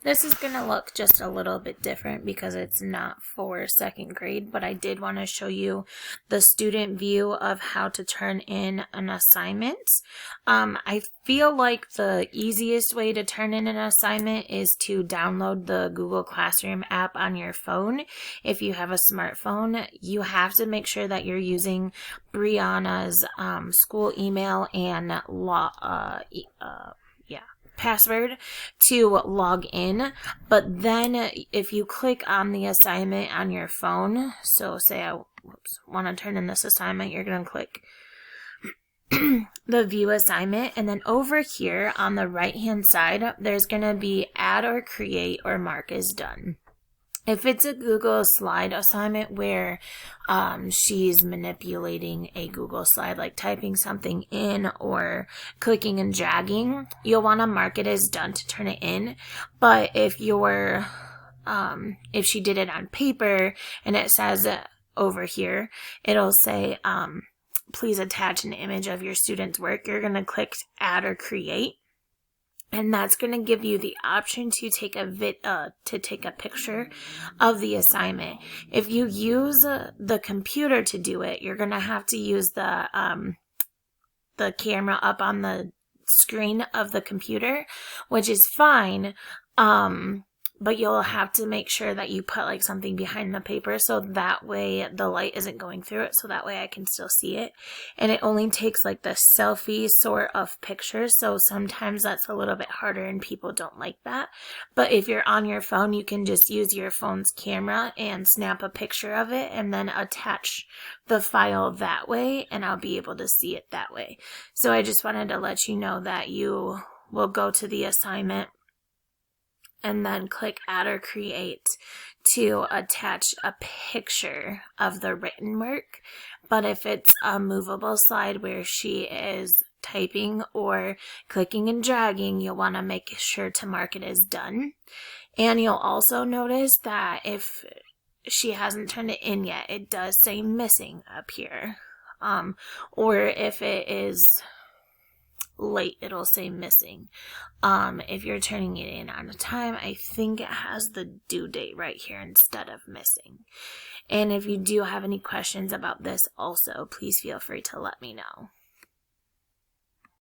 This is going to look just a little bit different because it's not for second grade, but I did want to show you the student view of how to turn in an assignment. I feel like the easiest way to turn in an assignment is to download the Google Classroom app on your phone. If you have a smartphone, you have to make sure that you're using Brianna's school email and password to log in. But then if you click on the assignment on your phone, so say I want to turn in this assignment, you're going to click the view assignment, and then over here on the right hand side there's going to be add or create or mark as done. If it's a Google slide assignment where she's manipulating a Google slide, like typing something in or clicking and dragging, you'll want to mark it as done to turn it in. But if if she did it on paper and it says over here, it'll say, please attach an image of your student's work, you're going to click add or create. And that's going to give you the option to take a picture of the assignment. If you use the computer to do it, you're going to have to use the camera up on the screen of the computer, which is fine. But you'll have to make sure that you put like something behind the paper so that way the light isn't going through it, so that way I can still see it. And it only takes like the selfie sort of picture, so sometimes that's a little bit harder and people don't like that. But if you're on your phone, you can just use your phone's camera and snap a picture of it and then attach the file that way, and I'll be able to see it that way. So I just wanted to let you know that you will go to the assignment and then click add or create to attach a picture of the written work. But if it's a movable slide where she is typing or clicking and dragging, you'll want to make sure to mark it as done. And you'll also notice that if she hasn't turned it in yet, it does say missing up here. Or if it is late, it'll say missing. If you're turning it in on a time, I think it has the due date right here instead of missing. And if you do have any questions about this also, please feel free to let me know.